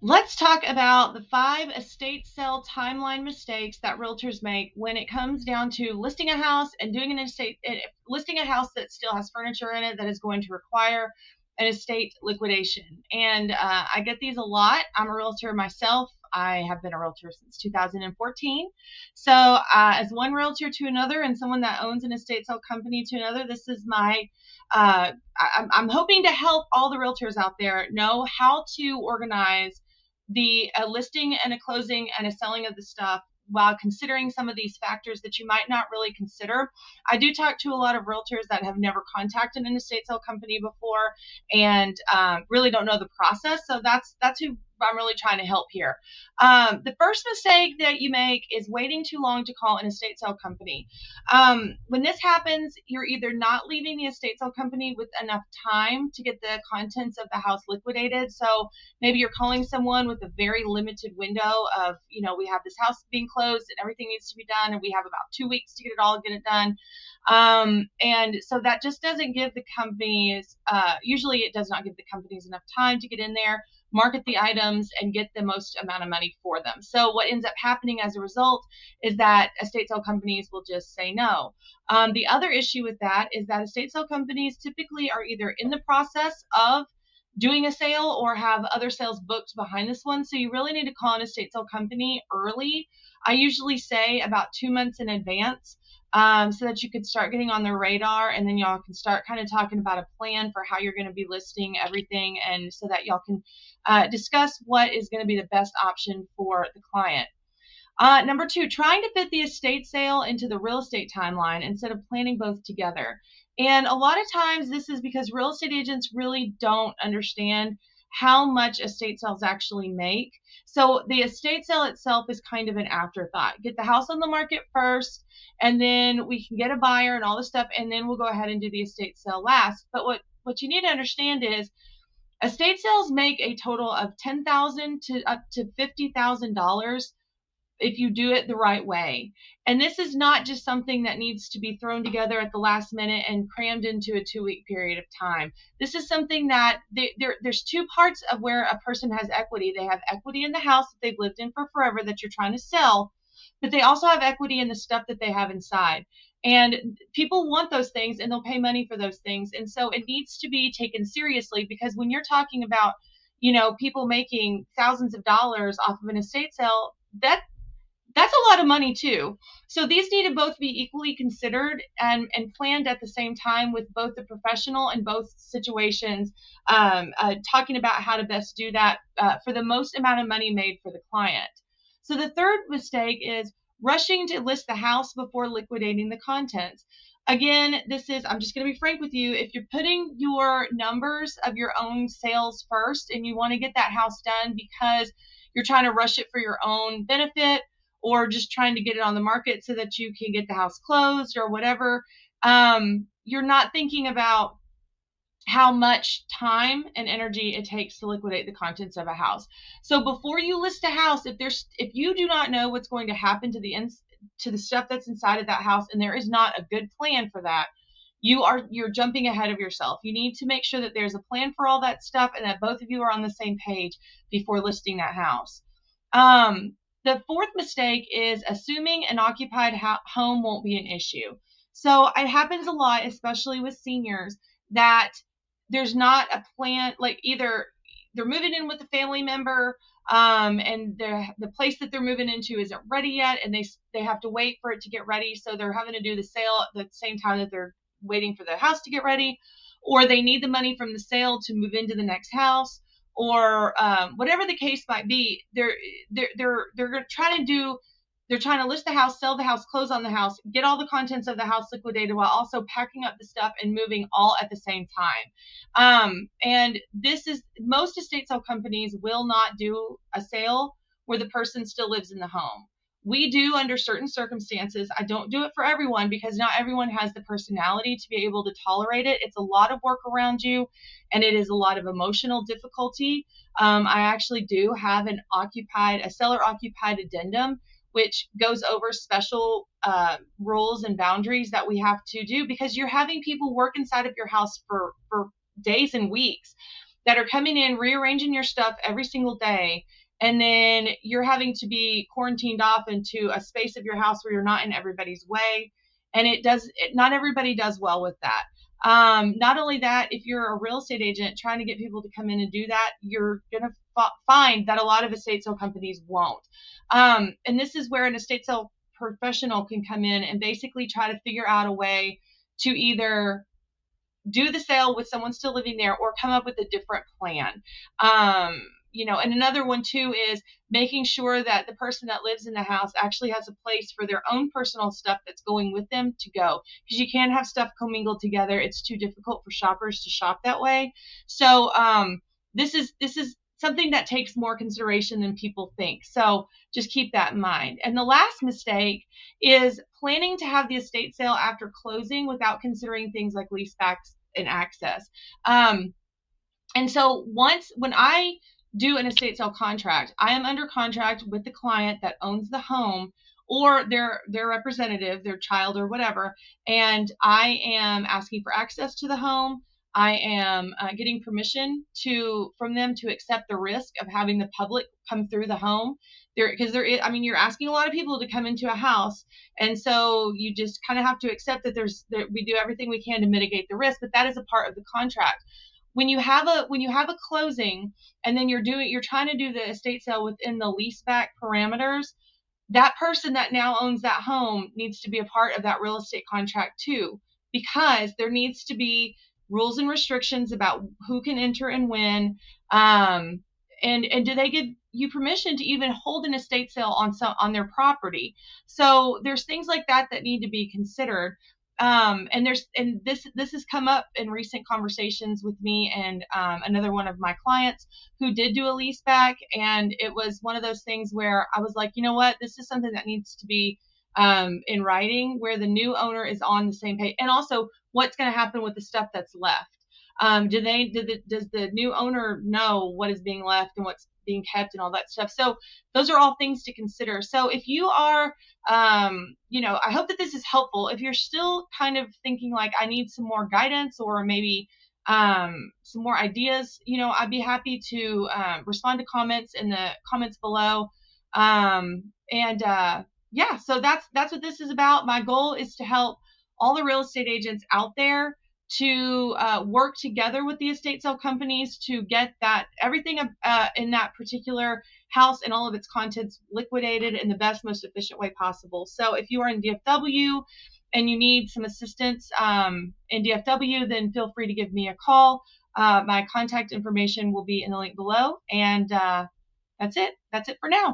Let's talk about the 5 estate sale timeline mistakes that realtors make when it comes down to listing a house and doing listing a house that still has furniture in it that is going to require an estate liquidation. And I get these a lot. I'm a realtor myself. I have been a realtor since 2014. So, as one realtor to another, and someone that owns an estate sale company to another, this is my I'm hoping to help all the realtors out there know how to organize the listing and a closing and a selling of the stuff while considering some of these factors that you might not really consider. I do talk to a lot of realtors that have never contacted an estate sale company before and really don't know the process. So that's who I'm really trying to help here. The first mistake that you make is waiting too long to call an estate sale company. When this happens, you're either not leaving the estate sale company with enough time to get the contents of the house liquidated. So maybe you're calling someone with a very limited window of, we have this house being closed and everything needs to be done, and we have about 2 weeks to get it done. And so that just doesn't give the companies, usually it does not give the companies enough time to get in there, market the items, and get the most amount of money for them. So what ends up happening as a result is that estate sale companies will just say no. The other issue with that is that estate sale companies typically are either in the process of doing a sale or have other sales booked behind this one. So you really need to call an estate sale company early. I usually say about 2 months in advance, so that you could start getting on their radar, and then y'all can start kind of talking about a plan for how you're going to be listing everything, and so that y'all can discuss what is going to be the best option for the client. Number 2, trying to fit the estate sale into the real estate timeline instead of planning both together. And a lot of times this is because real estate agents really don't understand how much estate sales actually make. So the estate sale itself is kind of an afterthought. Get the house on the market first, and then we can get a buyer and all this stuff, and then we'll go ahead and do the estate sale last. But what you need to understand is estate sales make a total of $10,000 to up to $50,000 if you do it the right way. And this is not just something that needs to be thrown together at the last minute and crammed into a 2-week period of time. This is something that there's 2 parts of where a person has equity. They have equity in the house that they've lived in for forever that you're trying to sell, but they also have equity in the stuff that they have inside. And people want those things, and they'll pay money for those things. And so it needs to be taken seriously, because when you're talking about, people making thousands of dollars off of an estate sale, that's a lot of money too. So these need to both be equally considered and planned at the same time, with both the professional in both situations, talking about how to best do that for the most amount of money made for the client. So the third mistake is rushing to list the house before liquidating the contents. Again, I'm just going to be frank with you. If you're putting your numbers of your own sales first and you want to get that house done because you're trying to rush it for your own benefit, or just trying to get it on the market so that you can get the house closed or whatever, you're not thinking about how much time and energy it takes to liquidate the contents of a house. So before you list a house, if you do not know what's going to happen to the stuff that's inside of that house, and there is not a good plan for that, you're jumping ahead of yourself. You need to make sure that there's a plan for all that stuff, and that both of you are on the same page before listing that house. The fourth mistake is assuming an occupied home won't be an issue. So it happens a lot, especially with seniors, that there's not a plan. Like, either they're moving in with a family member, and the place that they're moving into isn't ready yet, and they have to wait for it to get ready. So they're having to do the sale at the same time that they're waiting for the house to get ready, or they need the money from the sale to move into the next house, or whatever the case might be. They're trying to list the house, sell the house, close on the house, get all the contents of the house liquidated, while also packing up the stuff and moving all at the same time. And most estate sale companies will not do a sale where the person still lives in the home. We do under certain circumstances. I don't do it for everyone, because not everyone has the personality to be able to tolerate it. It's a lot of work around you, and it is a lot of emotional difficulty. I actually do have a seller occupied addendum, which goes over special rules and boundaries that we have to do, because you're having people work inside of your house for days and weeks. that are coming in, rearranging your stuff every single day, and then you're having to be quarantined off into a space of your house where you're not in everybody's way. And not everybody does well with that. Not only that, if you're a real estate agent trying to get people to come in and do that, you're going to find that a lot of estate sale companies won't. And this is where an estate sale professional can come in and basically try to figure out a way to either do the sale with someone still living there or come up with a different plan. And another one too is making sure that the person that lives in the house actually has a place for their own personal stuff that's going with them to go, because you can't have stuff commingled together. It's too difficult for shoppers to shop that way. So this is something that takes more consideration than people think. So just keep that in mind. And the last mistake is planning to have the estate sale after closing without considering things like leasebacks and access. And so when I do an estate sale contract, I am under contract with the client that owns the home or their representative, their child or whatever, and I am asking for access to the home. I am getting permission from them to accept the risk of having the public come through the home. You're asking a lot of people to come into a house, and so you just kind of have to accept that we do everything we can to mitigate the risk, but that is a part of the contract. When you have a closing and then you're trying to do the estate sale within the leaseback parameters, that person that now owns that home needs to be a part of that real estate contract too, because there needs to be rules and restrictions about who can enter and when, and do they give you permission to even hold an estate sale on their property. So there's things like that need to be considered. And this has come up in recent conversations with me and another one of my clients who did do a lease back, and it was one of those things where I was like, you know what, this is something that needs to be in writing, where the new owner is on the same page, and also what's going to happen with the stuff that's left. Does the new owner know what is being left and what's being kept and all that stuff? So those are all things to consider. So if you are, I hope that this is helpful. If you're still kind of thinking like I need some more guidance or maybe some more ideas, I'd be happy to respond to comments in the comments below. So that's what this is about. My goal is to help all the real estate agents out there to work together with the estate sale companies to get everything in that particular house and all of its contents liquidated in the best, most efficient way possible. So if you are in DFW and you need some assistance in DFW, then feel free to give me a call. My contact information will be in the link below. And that's it. That's it for now.